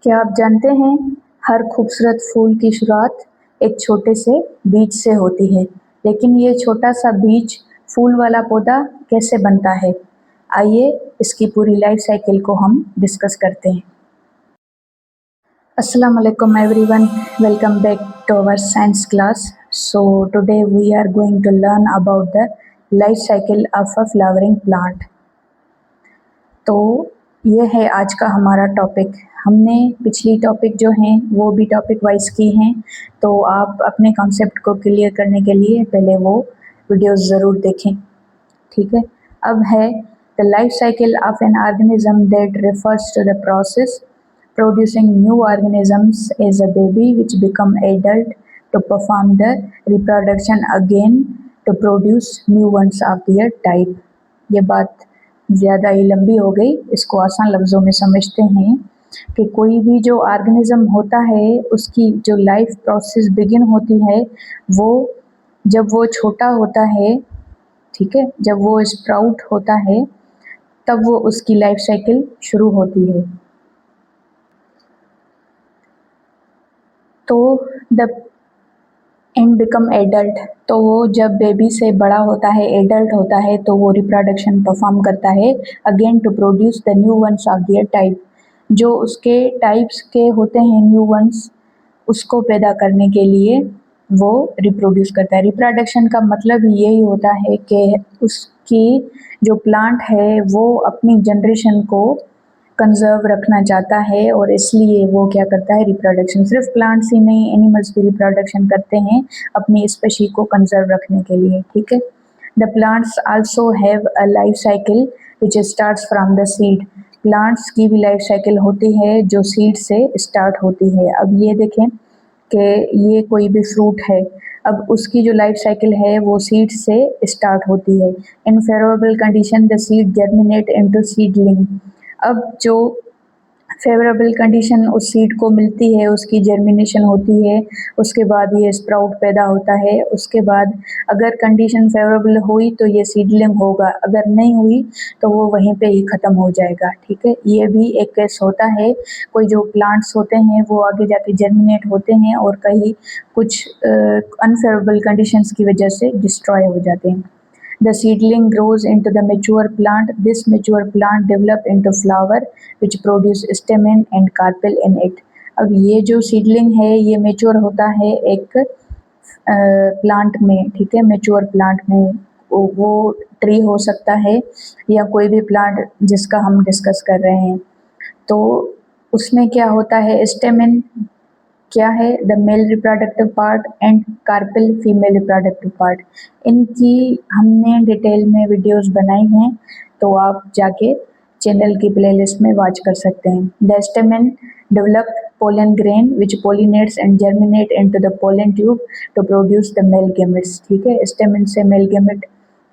क्या आप जानते हैं, हर खूबसूरत फूल की शुरुआत एक छोटे से बीज से होती है। लेकिन ये छोटा सा बीज फूल वाला पौधा कैसे बनता है? आइए इसकी पूरी लाइफ साइकिल को हम डिस्कस करते हैं। Assalamu alaikum everyone, welcome back to our science class. So today we are going to learn about the life cycle of a flowering plant. तो ये है आज का हमारा टॉपिक। हमने पिछली टॉपिक जो हैं वो भी टॉपिक वाइज की हैं, तो आप अपने कॉन्सेप्ट को क्लियर करने के लिए पहले वो वीडियोस ज़रूर देखें, ठीक है। अब है the life cycle of an organism that refers to the process producing new organisms as a baby which become adult to perform the reproduction again to produce new ones of their type। ये बात ज़्यादा ही लंबी हो गई, इसको आसान लफ्ज़ों में समझते हैं कि कोई भी जो ऑर्गेनिज्म होता है उसकी जो लाइफ प्रोसेस बिगिन होती है वो जब वो छोटा होता है, ठीक है, जब वो स्प्राउट होता है तब वो उसकी लाइफ साइकिल शुरू होती है। तो द एंड बिकम एडल्ट, तो वो जब बेबी से बड़ा होता है, एडल्ट होता है, तो वो रिप्रोडक्शन परफॉर्म करता है again to produce the new ones of their type. जो उसके टाइप्स के होते हैं न्यू वंस, उसको पैदा करने के लिए वो रिप्रोड्यूस करता है। रिप्रोडक्शन का मतलब यही होता है कि उसकी जो प्लांट है वो अपनी जनरेशन को कंजर्व रखना चाहता है और इसलिए वो क्या करता है, रिप्रोडक्शन। सिर्फ प्लांट्स ही नहीं, एनिमल्स भी रिप्रोडक्शन करते हैं अपनी स्पेशी को कंजर्व रखने के लिए, ठीक है। The plants also have a life cycle which starts from the seed. Plants की भी लाइफ साइकिल होती है जो सीड से स्टार्ट होती है। अब ये देखें कि ये कोई भी फ्रूट है, अब उसकी जो लाइफ साइकिल है वो सीड से स्टार्ट होती है। इन favourable condition the seed germinate into seedling. अब जो फेवरेबल कंडीशन उस सीड को मिलती है, उसकी जर्मिनेशन होती है, उसके बाद ये स्प्राउट पैदा होता है। उसके बाद अगर कंडीशन फेवरेबल हुई तो ये सीडलिंग होगा, अगर नहीं हुई तो वो वहीं पे ही ख़त्म हो जाएगा, ठीक है। ये भी एक केस होता है, कोई जो प्लांट्स होते हैं वो आगे जाके जर्मिनेट होते हैं और कहीं कुछ अनफेवरेबल कंडीशंस की वजह से डिस्ट्रॉय हो जाते हैं। The seedling grows into the mature plant. This mature plant develop into flower which produce stamen and carpel in it। अब ये जो सीडलिंग है ये मेच्योर होता है एक प्लांट में, ठीक है, मेच्योर प्लांट में। वो ट्री हो सकता है या कोई भी प्लांट जिसका हम डिस्कस कर रहे हैं। तो उसमें क्या होता है, स्टेमेन क्या है, the male reproductive part and carpel female reproductive part. इनकी हमने डिटेल में वीडियोस बनाई हैं, तो आप जाके चैनल की प्लेलिस्ट में वॉच कर सकते हैं। The stamen develop pollen grain which pollinates and germinate into the pollen tube to produce the male gametes, ठीक है। स्टेमेन से मेल गेमेट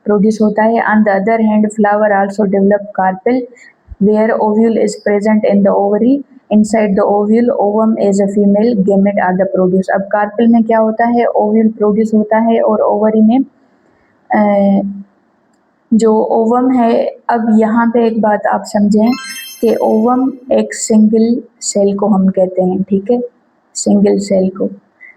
प्रोड्यूस होता है। On the other hand flower also develop carpel where ovule is present in the ovary। Inside the ovule, ovum is a female gamete are the produce। अब carpel में क्या होता है, ovule produce होता है और ओवरी में जो ओवम है। अब यहाँ पे एक बात आप समझें कि ओवम एक सिंगल सेल को हम कहते हैं, ठीक है, सिंगल सेल को।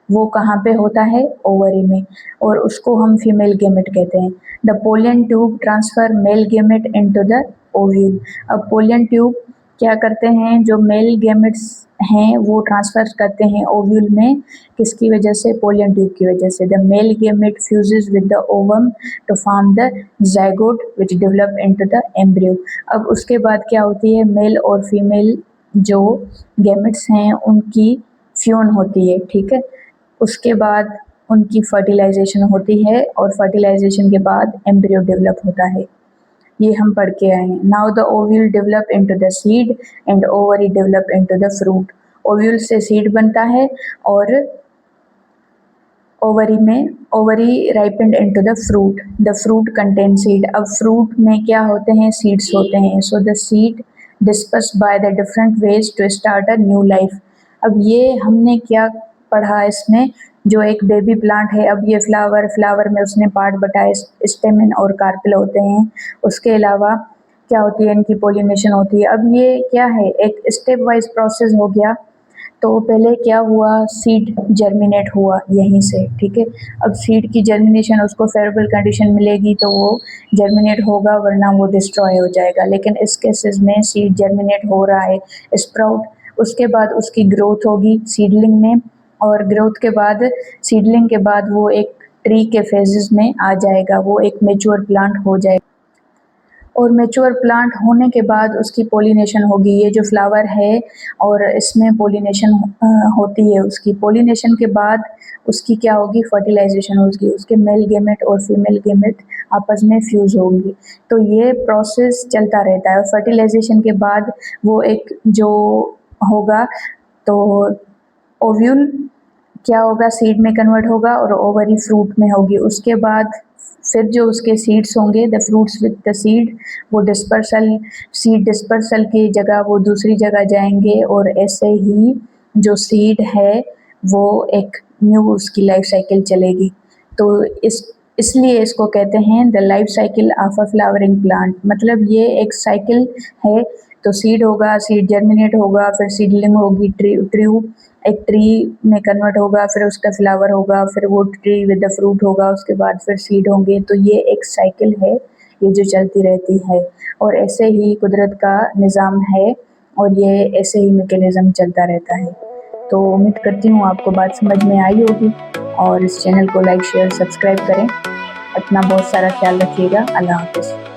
वो कहाँ पे होता है, ओवरी में, और उसको हम फीमेल गेमेट कहते हैं। The pollen tube transfer male gamete into the ovule. अब पोलन ट्यूब क्या करते हैं, जो मेल गेमेट्स हैं वो ट्रांसफर करते हैं ओव्यूल में, किसकी वजह से, पोलन ट्यूब की वजह से। The male gamete fuses with the ovum to form the zygote which develop into the embryo. अब उसके बाद क्या होती है, मेल और फीमेल जो गेमेट्स हैं उनकी फ्यून होती है, ठीक है। उसके बाद उनकी फर्टिलाइजेशन होती है और फर्टिलाइजेशन के बाद एम्ब्रियो डेवलप होता है। ये हम पढ़ के आए हैं। Now the ovule develop into the seed and ovary develop into the fruit. Ovule से सीड बनता है और ovary ripened into the fruit. The fruit contain seed. अब फ्रूट में क्या होते हैं, सीड्स होते हैं। So the seed disperse by the different ways to start a new life. अब ये हमने क्या पढ़ा इसमें, जो एक बेबी प्लांट है, अब ये फ्लावर में उसने पार्ट बताए, स्टेमेन और कार्पेल होते हैं। उसके अलावा क्या होती है, इनकी पोलिनेशन होती है। अब ये क्या है, एक स्टेप वाइज प्रोसेस हो गया। तो पहले क्या हुआ, सीड जर्मिनेट हुआ यहीं से, ठीक है। अब सीड की जर्मिनेशन, उसको फेवरेबल कंडीशन मिलेगी तो वो जर्मिनेट होगा, वरना वो डिस्ट्रॉय हो जाएगा। लेकिन इस केसेस में सीड जर्मिनेट हो रहा है, स्प्राउट, उसके बाद उसकी ग्रोथ होगी सीडलिंग में, और ग्रोथ के बाद, सीडलिंग के बाद वो एक ट्री के फेजेस में आ जाएगा, वो एक मेच्योर प्लांट हो जाएगा। और मैच्योर प्लांट होने के बाद उसकी पोलिनेशन होगी। ये जो फ्लावर है और इसमें पोलिनेशन होती है, उसकी पोलिनेशन के बाद उसकी क्या होगी, फर्टिलाइजेशन होगी, उसके मेल गेमेट और फीमेल गेमेट आपस में फ्यूज होंगी। तो ये प्रोसेस चलता रहता है। और फर्टिलाइजेशन के बाद वो एक जो होगा, तो ओव्यूल क्या होगा, सीड में कन्वर्ट होगा और ओवरी फ्रूट में होगी। उसके बाद फिर जो उसके सीड्स होंगे, the fruits with the seed, वो डिस्पर्सल, सीड डिस्पर्सल की जगह वो दूसरी जगह जाएंगे, और ऐसे ही जो सीड है वो एक न्यू उसकी लाइफ साइकिल चलेगी। तो इसलिए इसको कहते हैं the life cycle of a flowering plant. मतलब ये एक साइकिल है। तो सीड होगा, सीड जर्मिनेट होगा, फिर सीडलिंग होगी, एक ट्री में कन्वर्ट होगा, फिर उसका फ्लावर होगा, फिर वो ट्री विद द फ्रूट होगा, उसके बाद फिर सीड होंगे। तो ये एक साइकिल है, ये जो चलती रहती है, और ऐसे ही कुदरत का निज़ाम है, और ये ऐसे ही मैकेनिज़्म चलता रहता है। तो उम्मीद करती हूँ आपको बात समझ में आई होगी, और इस चैनल को लाइक, शेयर, सब्सक्राइब करें। अपना बहुत सारा ख्याल रखिएगा। अल्लाह हाफ़िज़।